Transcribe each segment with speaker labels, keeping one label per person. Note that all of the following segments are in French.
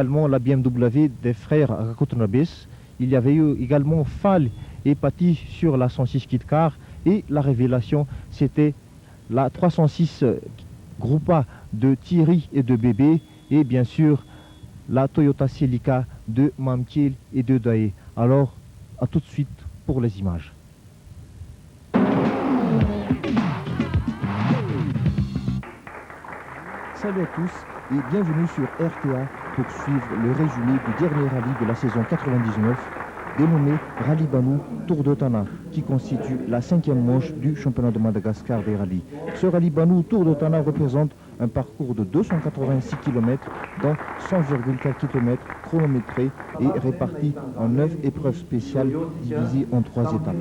Speaker 1: Également la BMW des frères Rakotunabis. Il y avait eu également Fall et Paty sur la 106 Kit-Car. Et la révélation, c'était la 306 Groupa de Thierry et de Bébé. Et bien sûr, la Toyota Celica de Mamkiel et de Daé. Alors, à tout de suite pour les images. Salut à tous et bienvenue sur RTA pour suivre le résumé du dernier rallye de la saison 99, dénommé Rallye Banou Tour de Tana, qui constitue la 5e manche du championnat de Madagascar des rallyes. Ce Rallye Banou Tour de Tana représente un parcours de 286 km, dont 100,4 km chronométrés et répartis en 9 épreuves spéciales divisées en 3 étapes.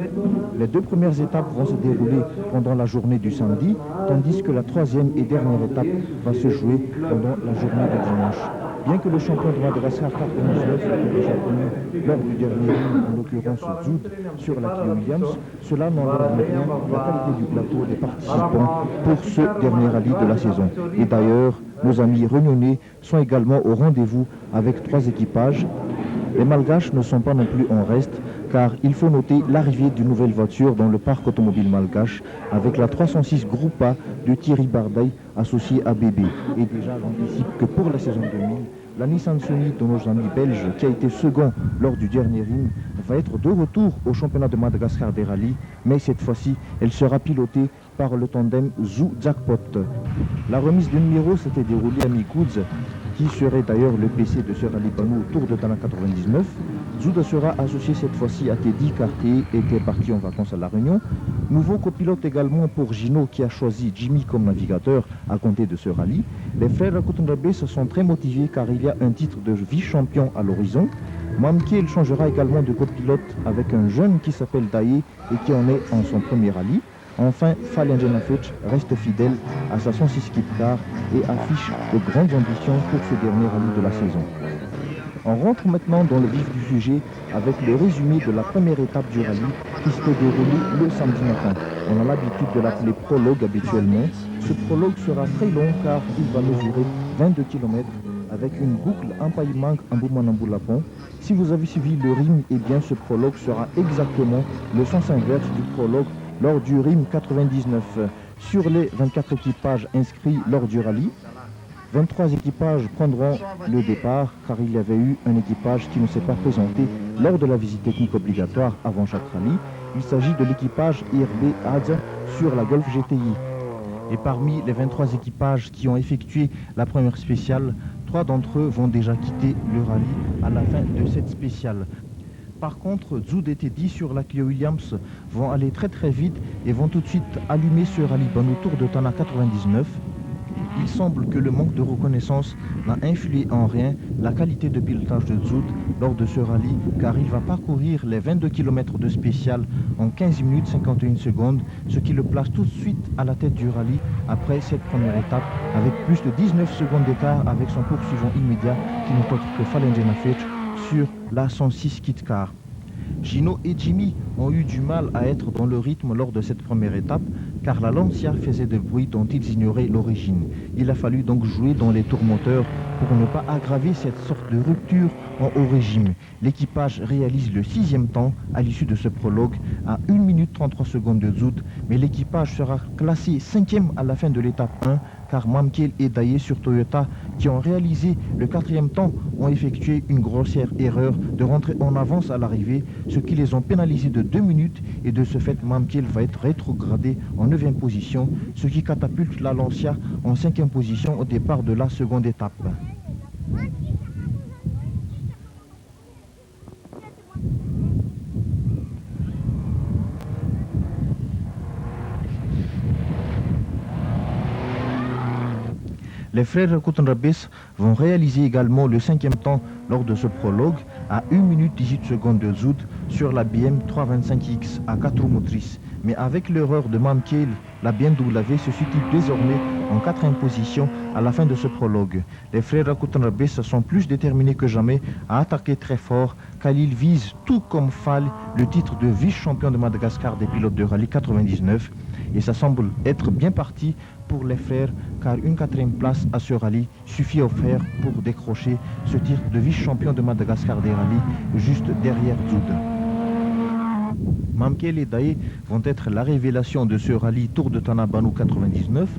Speaker 1: Les 2 premières étapes vont se dérouler pendant la journée du samedi, tandis que la 3e et dernière étape va se jouer pendant la journée du dimanche. Bien que le champion de Madagascar 99 ait déjà connu lors du dernier rallye, en l'occurrence Zoud, sur la Clio Williams, cela n'enlève rien la qualité du plateau des participants pour ce dernier rallye de la saison. Et d'ailleurs, nos amis réunionnais sont également au rendez-vous avec 3 équipages. Les Malgaches ne sont pas non plus en reste, car il faut noter l'arrivée d'une nouvelle voiture dans le parc automobile malgache avec la 306 Groupa de Thierry Bardaï associée à Bébé. Et déjà, j'anticipe que pour la saison 2000, la Nissan Sony de nos amis belges, qui a été second lors du dernier RIM, va être de retour au championnat de Madagascar des rallyes, mais cette fois-ci, elle sera pilotée par le tandem Zou Jackpot. La remise de numéro s'était déroulée à Mikoudz, qui serait d'ailleurs le PC de ce rallye Banou Tour de Tana 99. Zoud sera associé cette fois-ci à Teddy, car Teddy était parti en vacances à La Réunion. Nouveau copilote également pour Gino, qui a choisi Jimmy comme navigateur à compter de ce rallye. Les frères Rakotunabis se sont très motivés car il y a un titre de vice-champion à l'horizon. Mamkiel changera également de copilote avec un jeune qui s'appelle Daé et qui en est en son premier rallye. Enfin, Fallen Jenafich reste fidèle à sa 106 Kit-Car et affiche de grandes ambitions pour ce dernier rallye de la saison. On rentre maintenant dans le vif du sujet avec le résumé de la première étape du rallye qui s'était déroulée le samedi matin. On a l'habitude de l'appeler prologue habituellement. Ce prologue sera très long car il va mesurer 22 km avec une boucle Ampaïmang en Boumanamboulapon. Si vous avez suivi le RIM, eh bien ce prologue sera exactement le sens inverse du prologue lors du RIM 99. Sur les 24 équipages inscrits lors du rallye, 23 équipages prendront le départ car il y avait eu un équipage qui ne s'est pas présenté lors de la visite technique obligatoire avant chaque rallye. Il s'agit de l'équipage IRB Adz sur la Golf GTI. Et parmi les 23 équipages qui ont effectué la première spéciale, 3 d'entre eux vont déjà quitter le rallye à la fin de cette spéciale. Par contre, Zoud et Teddy sur la Clio Williams vont aller très très vite et vont tout de suite allumer ce rallye Banou Tour de Tana 99. Il semble que le manque de reconnaissance n'a influé en rien la qualité de pilotage de Zoud lors de ce rallye, car il va parcourir les 22 km de spécial en 15 minutes 51 secondes, ce qui le place tout de suite à la tête du rallye après cette première étape, avec plus de 19 secondes d'écart avec son poursuivant immédiat qui n'est autre que Fallen Jenafich sur la 106 Kit-Car. Gino et Jimmy ont eu du mal à être dans le rythme lors de cette première étape, car la Lancia faisait des bruits dont ils ignoraient l'origine. Il a fallu donc jouer dans les tours moteurs pour ne pas aggraver cette sorte de rupture en haut régime. L'équipage réalise le 6e temps à l'issue de ce prologue à 1 minute 33 secondes de Zoud, mais l'équipage sera classé 5e à la fin de l'étape 1, car Mamkiel et Daé sur Toyota, qui ont réalisé le 4e temps, ont effectué une grossière erreur de rentrer en avance à l'arrivée, ce qui les ont pénalisés de 2 minutes, et de ce fait Mamkiel va être rétrogradé en 9e position, ce qui catapulte la Lancia en 5e position au départ de la seconde étape. Les frères Rakotunabis vont réaliser également le 5e temps lors de ce prologue à 1 minute 18 secondes de Zoud sur la BM 325X à 4 roues motrices. Mais avec l'erreur de Mamkiel, la BMW se situe désormais en 4e position à la fin de ce prologue. Les frères Rakotunabis sont plus déterminés que jamais à attaquer très fort car ils visent, tout comme Fall, le titre de vice-champion de Madagascar des pilotes de rallye 99. Et ça semble être bien parti pour les frères car une 4e place à ce rallye suffit aux frères pour décrocher ce titre de vice-champion de Madagascar des rallyes juste derrière Zoud. Mamkel et Daé vont être la révélation de ce rallye Tour de Tana Banou 99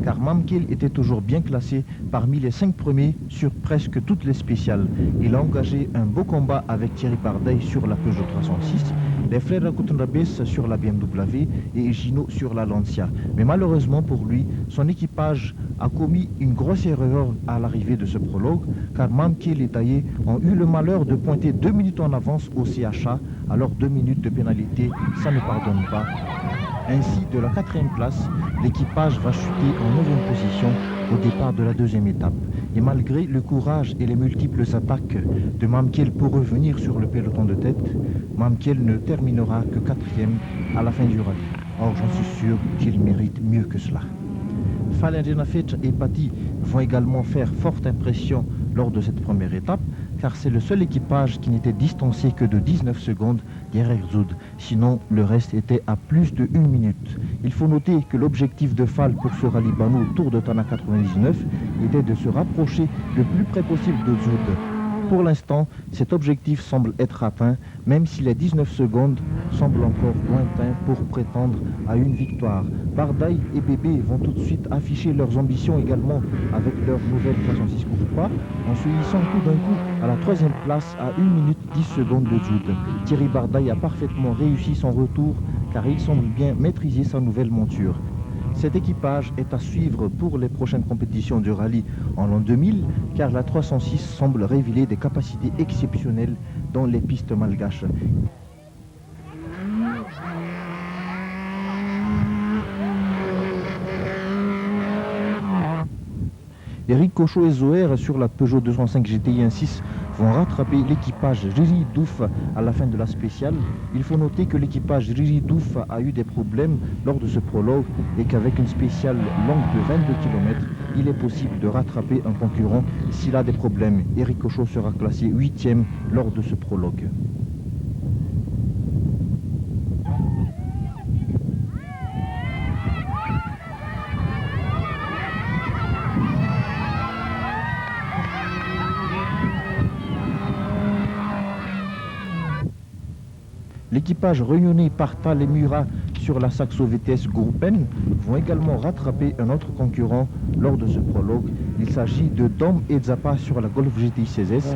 Speaker 1: car Mamkel était toujours bien classé parmi les 5 premiers sur presque toutes les spéciales. Il a engagé un beau combat avec Thierry Bardaille sur la Peugeot 306, les frères Rakutenrabes sur la BMW et Gino sur la Lancia. Mais malheureusement pour lui, son équipage a commis une grosse erreur à l'arrivée de ce prologue car Mamkel et Daé ont eu le malheur de pointer 2 minutes en avance au CHA, alors 2 minutes de pénalité, ça ne pardonne pas. Ainsi, de la 4e place, l'équipage va chuter en 9e position au départ de la 2e étape. Et malgré le courage et les multiples attaques de Mamkel pour revenir sur le peloton de tête, Mamkel ne terminera que 4e à la fin du rallye. Or, j'en suis sûr qu'il mérite mieux que cela. Fallen Genafet et Patti vont également faire forte impression lors de cette première étape, car c'est le seul équipage qui n'était distancé que de 19 secondes derrière Zoud. Sinon, le reste était à plus de 1 minute. Il faut noter que l'objectif de Fall pour ce rallye Banou Tour de Tana 99 était de se rapprocher le plus près possible de Zoud. Pour l'instant, cet objectif semble être atteint, même si les 19 secondes semblent encore lointains pour prétendre à une victoire. Bardaille et Bébé vont tout de suite afficher leurs ambitions également avec leur nouvelle 306 Groupes, en se hissant tout d'un coup à la 3e place à 1 minute 10 secondes de Zoud. Thierry Bardaille a parfaitement réussi son retour car il semble bien maîtriser sa nouvelle monture. Cet équipage est à suivre pour les prochaines compétitions du rallye en l'an 2000 car la 306 semble révéler des capacités exceptionnelles dans les pistes malgaches. Eric Cochot et Zoher sur la Peugeot 205 GTI 1.6 vont rattraper l'équipage Riri Douf à la fin de la spéciale. Il faut noter que l'équipage Riri Douf a eu des problèmes lors de ce prologue et qu'avec une spéciale longue de 22 km, il est possible de rattraper un concurrent s'il a des problèmes. Eric Cochot sera classé 8e lors de ce prologue. L'équipage réunionnais par Tal et Murat sur la Saxo VTS Groupen vont également rattraper un autre concurrent lors de ce prologue. Il s'agit de Dom et Zappa sur la Golf GTI 16S.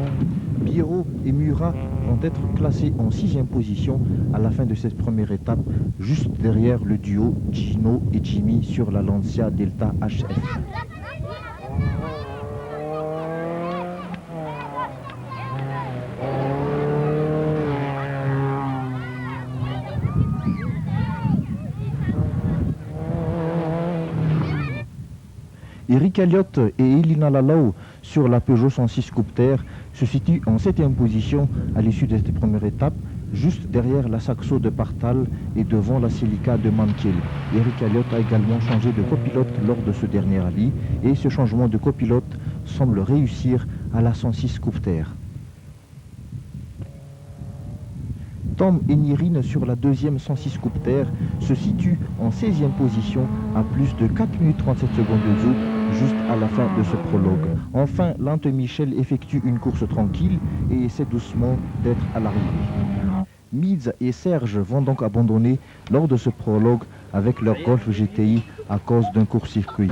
Speaker 1: Biro et Murat vont être classés en 6e position à la fin de cette première étape, juste derrière le duo Gino et Jimmy sur la Lancia Delta HF. Eric Elliott et Elina Lalau sur la Peugeot 106 Coupe Terre se situent en 7e position à l'issue de cette première étape, juste derrière la Saxo de Partal et devant la Celica de Mamkel. Eric Elliott a également changé de copilote lors de ce dernier rallye et ce changement de copilote semble réussir à la 106 Coupe Terre. Tom et Nirine sur la 2e 106 Coupe Terre se situent en 16e position à plus de 4 minutes 37 secondes de Zoud, juste à la fin de ce prologue. Enfin, Lante Michel effectue une course tranquille et essaie doucement d'être à l'arrivée. Mids et Serge vont donc abandonner lors de ce prologue avec leur Golf GTI à cause d'un court-circuit.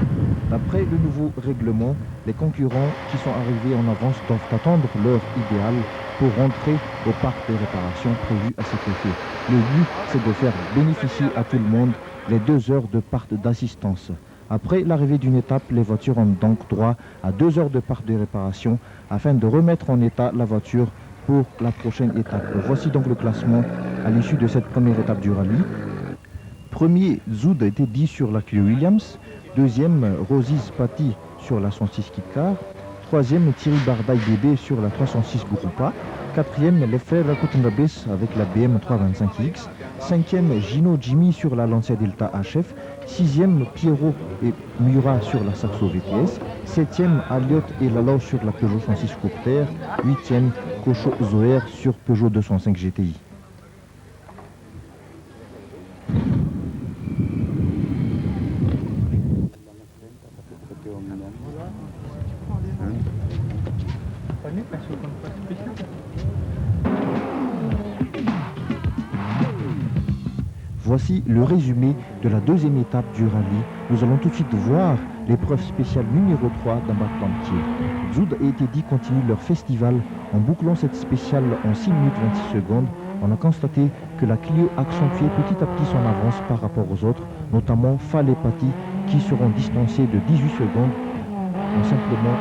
Speaker 1: D'après le nouveau règlement, les concurrents qui sont arrivés en avance doivent attendre l'heure idéale pour rentrer au parc de réparation prévu à cet effet. Le but, c'est de faire bénéficier à tout le monde les 2 heures de parc d'assistance. Après l'arrivée d'une étape, les voitures ont donc droit à 2 heures de parc de réparation afin de remettre en état la voiture pour la prochaine étape. Voici donc le classement à l'issue de cette première étape du rallye. Premier, Zoud a été 10 sur la Clio Williams. Deuxième, Rosis Patti sur la 106 Kitcar. Troisième, Thierry Bardaille Bébé sur la 306 Groupa. Quatrième, les frères Rakutenrabes avec la BM 325X. Cinquième, Gino Jimmy sur la Lancia Delta HF. Sixième, Pierrot et Murat sur la Saxo VTS. Septième, Aliot et Lalo sur la Peugeot 106 Coupe Terre. Huitième, Cochot Zoher sur Peugeot 205 GTI. Voici le résumé de la deuxième étape du rallye. Nous allons tout de suite voir l'épreuve spéciale numéro 3 d'Ambatlampier. Zoud et Teddy continuent leur festival en bouclant cette spéciale en 6 minutes 26 secondes. On a constaté que la Clio accentuait petit à petit son avance par rapport aux autres, notamment Fall et Paty qui seront distancés de 18 secondes en simplement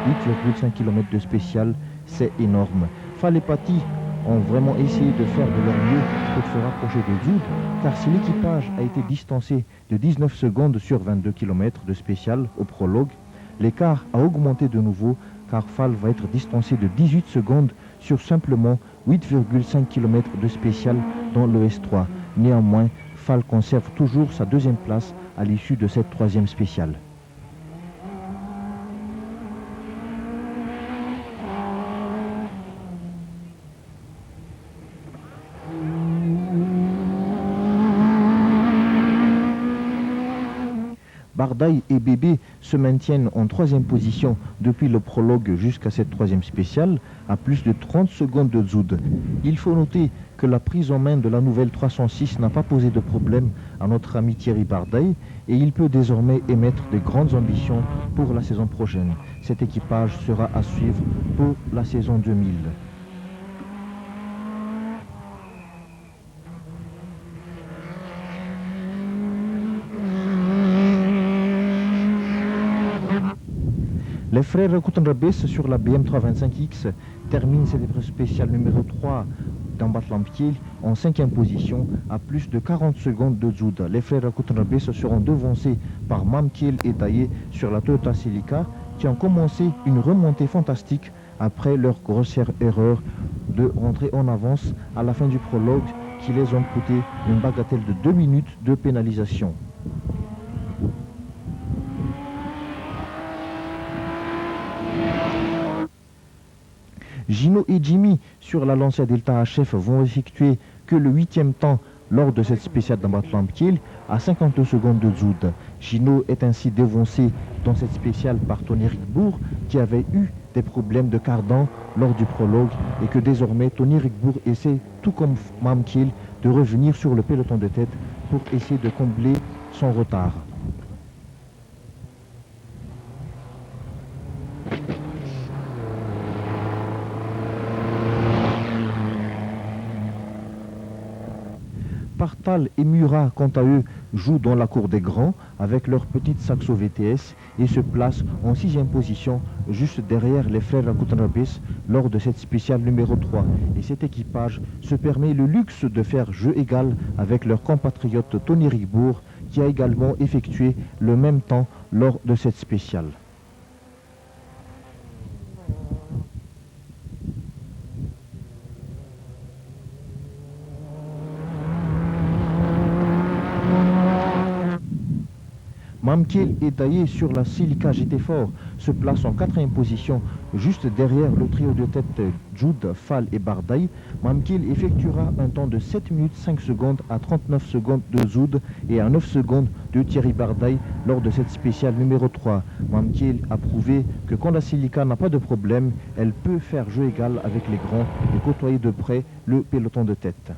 Speaker 1: 8,5 km de spécial. C'est énorme. Fall et Paty ont vraiment essayé de faire de leur mieux pour se rapprocher de Zoud, car si l'équipage a été distancé de 19 secondes sur 22 km de spécial au prologue, l'écart a augmenté de nouveau, car Fall va être distancé de 18 secondes sur simplement 8,5 km de spécial dans le S3. Néanmoins, Fall conserve toujours sa deuxième place à l'issue de cette troisième spéciale. Bardaï et Bébé se maintiennent en troisième position depuis le prologue jusqu'à cette troisième spéciale, à plus de 30 secondes de Zoud. Il faut noter que la prise en main de la nouvelle 306 n'a pas posé de problème à notre ami Thierry Bardaï et il peut désormais émettre de grandes ambitions pour la saison prochaine. Cet équipage sera à suivre pour la saison 2000. Les frères Koutenrabes sur la BM325X terminent cette épreuve spéciale numéro 3 d'Ambatlampier en 5e position à plus de 40 secondes de Zoud. Les frères Koutenrabes seront devancés par Mamkiel et Taillé sur la Toyota Celica qui ont commencé une remontée fantastique après leur grossière erreur de rentrer en avance à la fin du prologue qui les ont coûté une bagatelle de 2 minutes de pénalisation. Gino et Jimmy sur la Lancia Delta HF vont effectuer que le 8e temps lors de cette spéciale d'Ambatlampier à 52 secondes de Zoud. Gino est ainsi devancé dans cette spéciale par Tony Rickbourg qui avait eu des problèmes de cardan lors du prologue et que désormais Tony Rickbourg essaie, tout comme Mamkiel, de revenir sur le peloton de tête pour essayer de combler son retard. Partal et Murat, quant à eux, jouent dans la cour des grands avec leur petite Saxo VTS et se placent en 6e position juste derrière les frères Koutenrabes lors de cette spéciale numéro 3. Et cet équipage se permet le luxe de faire jeu égal avec leur compatriote Tony Rickbourg qui a également effectué le même temps lors de cette spéciale. Mamkiel et Taillé sur la Celica GT Fort se placent en 4e position, juste derrière le trio de tête Zoud, Fall et Bardaï. Mamkiel effectuera un temps de 7 minutes 5 secondes à 39 secondes de Zoud et à 9 secondes de Thierry Bardaï lors de cette spéciale numéro 3. Mamkiel a prouvé que quand la Celica n'a pas de problème, elle peut faire jeu égal avec les grands et côtoyer de près le peloton de tête.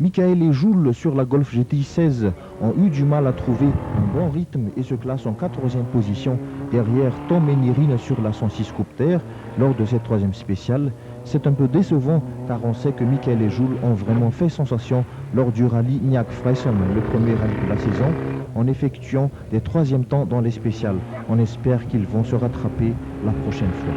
Speaker 1: Michael et Jules sur la Golf GTI 16 ont eu du mal à trouver un bon rythme et se classent en 14e position derrière Tom et Nirine sur la 106 Copter lors de cette troisième spéciale. C'est un peu décevant car on sait que Michael et Jules ont vraiment fait sensation lors du rallye Niak-Fressen, le premier rallye de la saison, en effectuant des 3e temps dans les spéciales. On espère qu'ils vont se rattraper la prochaine fois.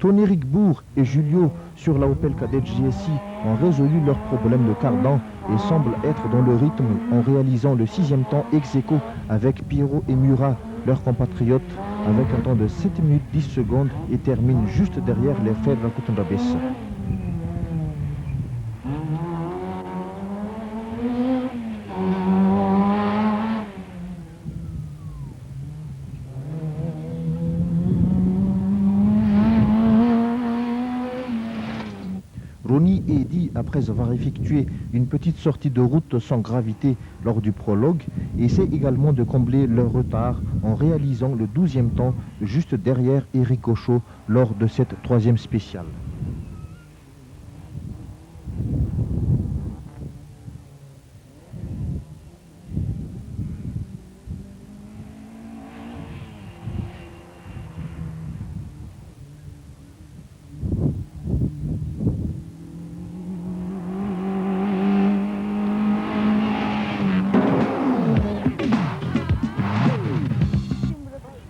Speaker 1: Tony Rickbourg et Julio sur la Opel Kadett GSI ont résolu leurs problèmes de cardan et semblent être dans le rythme en réalisant le 6e temps ex-aequo avec Pierrot et Murat, leurs compatriotes, avec un temps de 7 minutes 10 secondes et terminent juste derrière les frères Koutenrabes. Johnny et Eddie, après avoir effectué une petite sortie de route sans gravité lors du prologue, essaient également de combler leur retard en réalisant le 12e temps juste derrière Eric Cochot lors de cette 3e spéciale.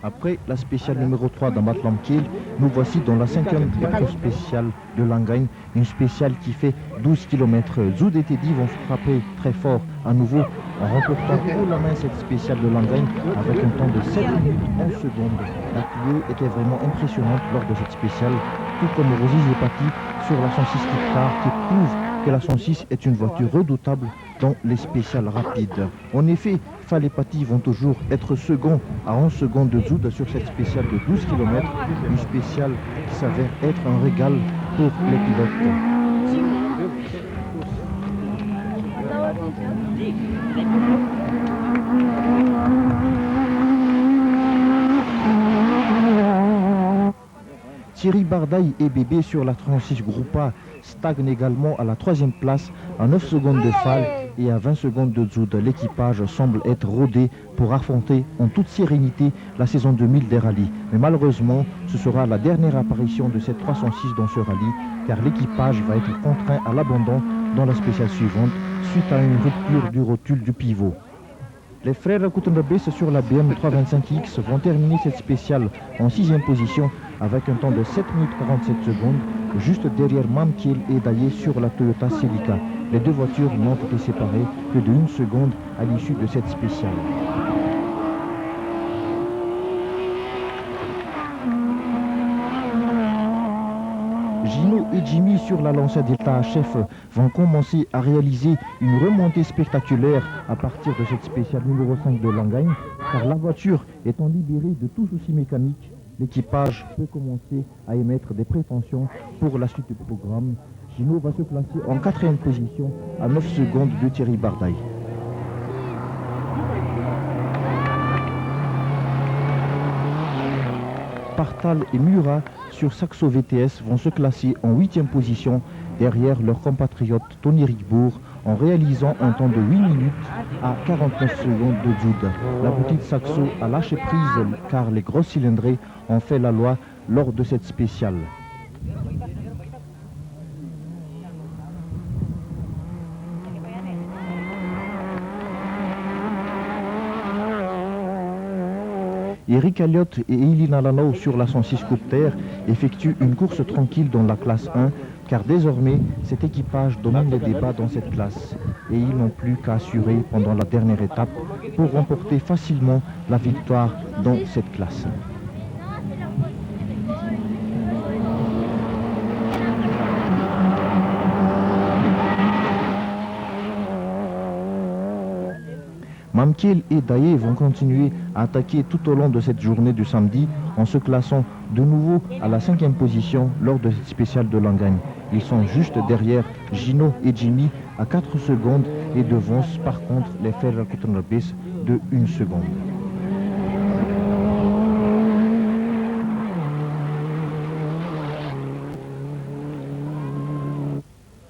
Speaker 1: Après la spéciale numéro 3 d'Amat Lamkiel, nous voici dans la 5e épreuve spéciale de Langagne, une spéciale qui fait 12 km. Zoud et Teddy vont frapper très fort à nouveau en remportant haut la main cette spéciale de Langagne avec un temps de 7 minutes 11 secondes. La Clio était vraiment impressionnante lors de cette spéciale, tout comme Rosie Zepati sur la 106 Kipkar qui prouve que la 106 est une voiture redoutable dans les spéciales rapides. En effet, Fall et Paty vont toujours être second à 11 secondes de Zoud sur cette spéciale de 12 km, une spéciale qui s'avère être un régal pour les pilotes. Thierry Bardaille et Bébé sur la 36 Groupe A stagnent également à la 3e place à 9 secondes de Fall et à 20 secondes de Zoud. L'équipage semble être rodé pour affronter en toute sérénité la saison 2000 des rallyes. Mais malheureusement, ce sera la dernière apparition de cette 306 dans ce rallye car l'équipage va être contraint à l'abandon dans la spéciale suivante suite à une rupture du rotule du pivot. Les frères Koutenrebes sur la BM 325X vont terminer cette spéciale en 6e position avec un temps de 7 minutes 47 secondes, juste derrière Mamkiel et Daillé sur la Toyota Celica. Les deux voitures n'ont été séparées que de 1 seconde à l'issue de cette spéciale. Gino et Jimmy sur la Lancia Delta HF vont commencer à réaliser une remontée spectaculaire à partir de cette spéciale numéro 5 de Langagne, car la voiture étant libérée de tout souci mécanique, l'équipage peut commencer à émettre des prétentions pour la suite du programme. Gino va se placer en 4e position à 9 secondes de Thierry Bardaille. Partal et Murat sur Saxo VTS vont se classer en 8e position derrière leur compatriote Tony Rickbourg en réalisant un temps de 8 minutes à 49 secondes de Zoud. La petite Saxo a lâché prise car les grosses cylindrées ont fait la loi lors de cette spéciale. Eric Elliott et Eileen Alano sur la 106 Copter effectuent une course tranquille dans la classe 1 car désormais cet équipage domine les débats dans cette classe et ils n'ont plus qu'à assurer pendant la dernière étape pour remporter facilement la victoire dans cette classe. Mamkiel et Daillé vont continuer à attaquer tout au long de cette journée du samedi en se classant de nouveau à la 5e position lors de cette spéciale de Langagne. Ils sont juste derrière Gino et Jimmy à 4 secondes et devancent par contre les Ferrer Koutenrebes de 1 seconde.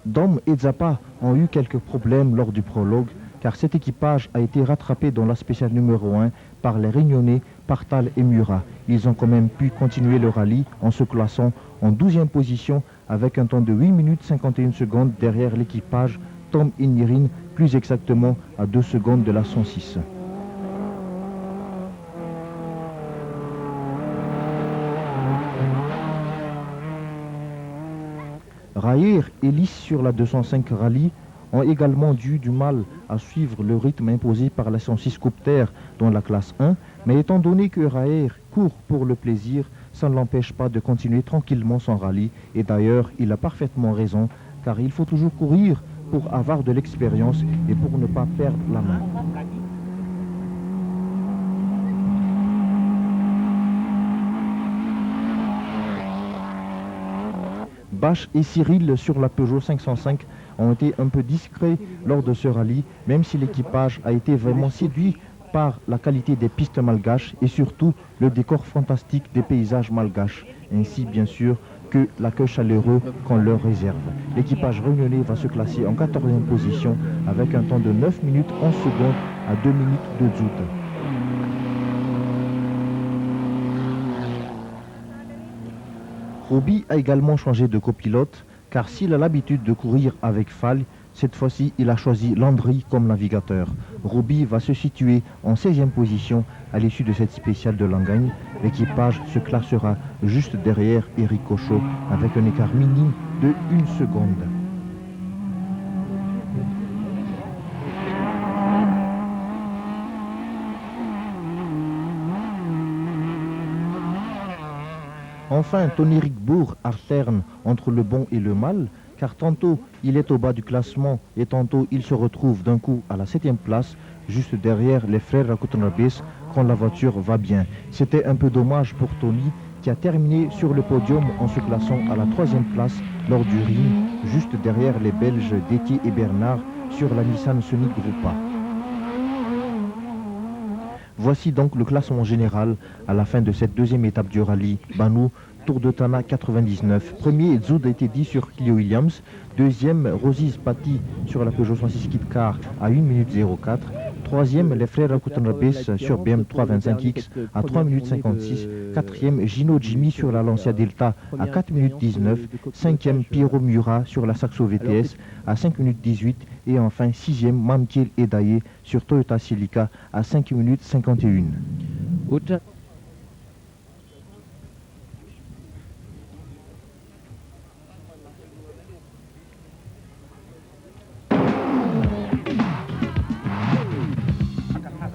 Speaker 1: Dom et Zappa ont eu quelques problèmes lors du prologue car cet équipage a été rattrapé dans la spéciale numéro 1 par les Réunionnais Partal et Murat. Ils ont quand même pu continuer le rallye en se classant en 12e position avec un temps de 8 minutes 51 secondes derrière l'équipage Tom Inirin, plus exactement à 2 secondes de la 106. Raher et Lys sur la 205 Rallye ont également eu du mal à suivre le rythme imposé par la 106 Copter dans la classe 1, mais étant donné que Raher court pour le plaisir, ça ne l'empêche pas de continuer tranquillement son rallye, et d'ailleurs il a parfaitement raison, car il faut toujours courir pour avoir de l'expérience et pour ne pas perdre la main. Bache et Cyril sur la Peugeot 505 ont été un peu discrets lors de ce rallye, même si l'équipage a été vraiment séduit par la qualité des pistes malgaches et surtout le décor fantastique des paysages malgaches, ainsi bien sûr que l'accueil chaleureux qu'on leur réserve. L'équipage réunionnais va se classer en 14e position avec un temps de 9 minutes 11 secondes à 2 minutes de Zoud. Roby a également changé de copilote car s'il a l'habitude de courir avec Fall, cette fois-ci il a choisi Landry comme navigateur. Roby va se situer en 16e position à l'issue de cette spéciale de Langagne. L'équipage se classera juste derrière Eric Cochot avec un écart minime de 1 seconde. Enfin, Tony Rickbourg alterne entre le bon et le mal, car tantôt il est au bas du classement et tantôt il se retrouve d'un coup à la 7e place, juste derrière les frères Rakutanabes quand la voiture va bien. C'était un peu dommage pour Tony qui a terminé sur le podium en se classant à la 3e place lors du ring, juste derrière les Belges Détier et Bernard sur la Nissan Sonic Groupa. Voici donc le classement général à la fin de cette deuxième étape du rallye Banou, Tour de Tana 99. Premier, Zoud Etedi sur Clio Williams. Deuxième, Rosiz Patti sur la Peugeot 106 Kit Car à 1 minute 04. Troisième, les frères Rakutanabes sur BM 325X à 3 minutes 56. Quatrième, Gino Jimmy sur la Lancia Delta à 4 minutes 19. Cinquième, Piero Murat sur la Saxo VTS à 5 minutes 18. Et enfin, sixième, Mamkiel Edaye sur Toyota Celica à 5 minutes 51.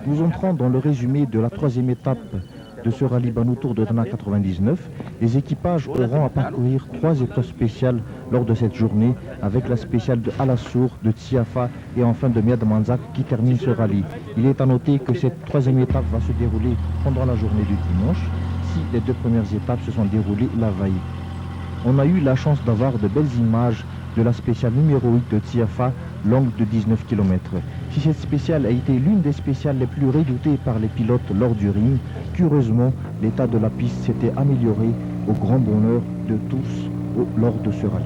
Speaker 1: Nous entrons dans le résumé de la troisième étape de ce rallye Banou Tour de Tana 99. Les équipages auront à parcourir 3 épreuves spéciales lors de cette journée, avec la spéciale de Alassour, de Tsiafa et enfin de Miad Manzak qui termine ce rallye. Il est à noter que cette troisième étape va se dérouler pendant la journée du dimanche, si les 2 premières étapes se sont déroulées la veille. On a eu la chance d'avoir de belles images de la spéciale numéro 8 de Tsiafa, longue de 19 km. Si cette spéciale a été l'une des spéciales les plus redoutées par les pilotes lors du ring, curieusement, l'état de la piste s'était amélioré au grand bonheur de tous lors de ce rallye.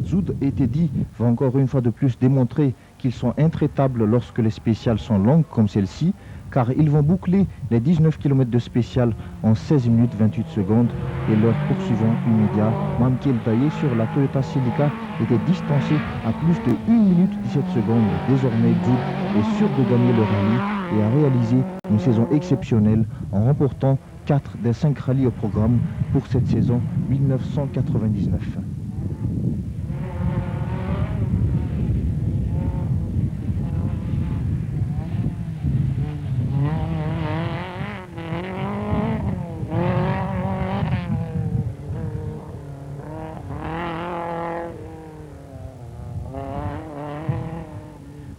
Speaker 1: Zoud Etedi va encore une fois de plus démontrer qu'ils sont intraitables lorsque les spéciales sont longues comme celle-ci, car ils vont boucler les 19 km de spéciale en 16 minutes 28 secondes et leur poursuivant immédiat, Mamkiel Taye sur la Toyota Celica était distancé à plus de 1 minute 17 secondes. Désormais, Zoud est sûr de gagner le rallye et a réalisé une saison exceptionnelle en remportant 4 des 5 rallyes au programme pour cette saison 1999.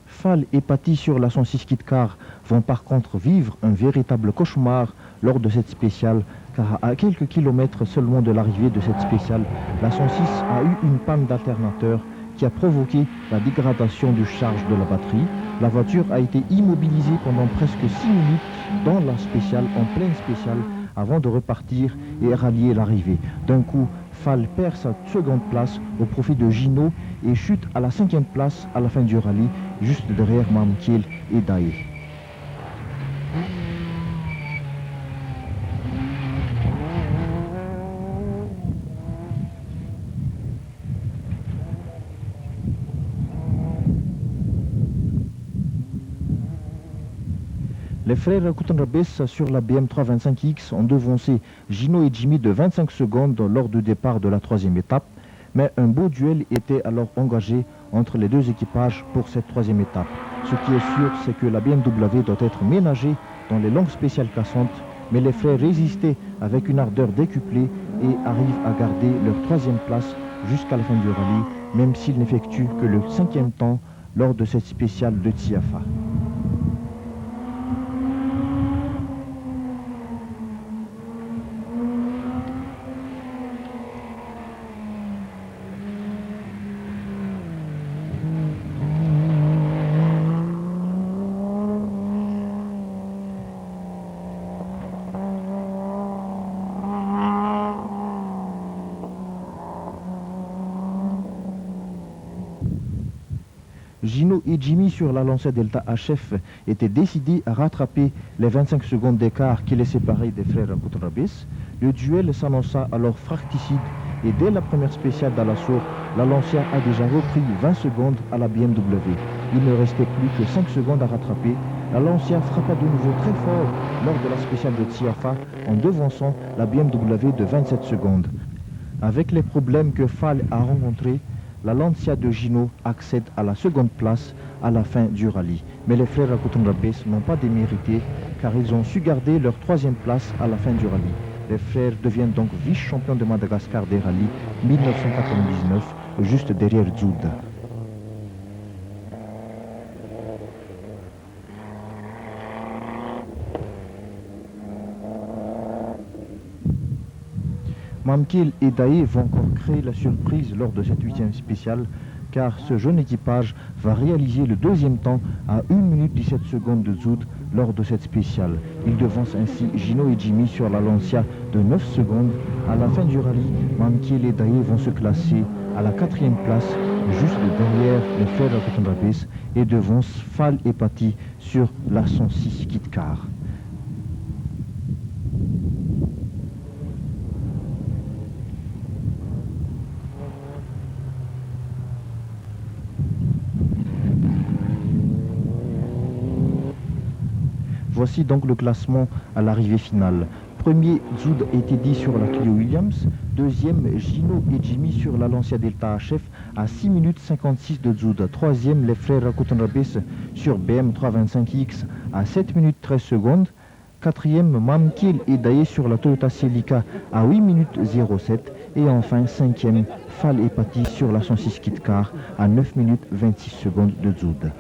Speaker 1: Fall et Patti sur la 106 Kit Car vont par contre vivre un véritable cauchemar lors de cette spéciale, car à quelques kilomètres seulement de l'arrivée de cette spéciale, la 106 a eu une panne d'alternateur qui a provoqué la dégradation du charge de la batterie. La voiture a été immobilisée pendant presque 6 minutes dans la spéciale, en pleine spéciale, avant de repartir et rallier l'arrivée. D'un coup, Fall perd sa seconde place au profit de Gino et chute à la 5e place à la fin du rallye, juste derrière Mamkiel et Dae. Les frères Rakutanabes sur la BM 325X ont devancé Gino et Jimmy de 25 secondes lors du départ de la 3e étape, mais un beau duel était alors engagé entre les 2 équipages pour cette 3e étape. Ce qui est sûr, c'est que la BMW doit être ménagée dans les longues spéciales cassantes Mais les frères résistaient avec une ardeur décuplée et arrivent à garder leur troisième place jusqu'à la fin du rallye, même s'ils n'effectuent que le 5e temps lors de cette spéciale de Tiafa. Gino et Jimmy sur la Lancia Delta HF étaient décidés à rattraper les 25 secondes d'écart qui les séparaient des frères Koutrabis. Le duel s'annonça alors fracticide et dès la première spéciale d'Alassur, la Lancia a déjà repris 20 secondes à la BMW. Il ne restait plus que 5 secondes à rattraper. La Lancia frappa de nouveau très fort lors de la spéciale de Tiafa en devançant la BMW de 27 secondes. Avec les problèmes que Fall a rencontrés, la Lancia de Gino accède à la seconde place à la fin du rallye. Mais les frères Koutrabis n'ont pas démérité car ils ont su garder leur troisième place à la fin du rallye. Les frères deviennent donc vice-champions de Madagascar des rallyes 1999, juste derrière Zoud. Mamkil et Daé vont encore créer la surprise lors de cette 8e spéciale, car ce jeune équipage va réaliser le deuxième temps à 1 minute 17 secondes de Zoud lors de cette spéciale. Ils devancent ainsi Gino et Jimmy sur la Lancia de 9 secondes. À la fin du rallye, Mamkil et Daé vont se classer à la 4e place, juste derrière les frères Koutrabis, et devancent Fall et Paty sur la 106 Kit-Car. Voici donc le classement à l'arrivée finale. Premier, Zoud et Teddy sur la Clio Williams. Deuxième, Gino et Jimmy sur la Lancia Delta HF à 6 minutes 56 de Zoud. Troisième, les frères Koutrabis sur BM 325X à 7 minutes 13 secondes. Quatrième, Mamkil et Daé sur la Toyota Celica à 8 minutes 07. Et enfin, cinquième, Fall et Paty sur la 106 Kit-Car à 9 minutes 26 secondes de Zoud.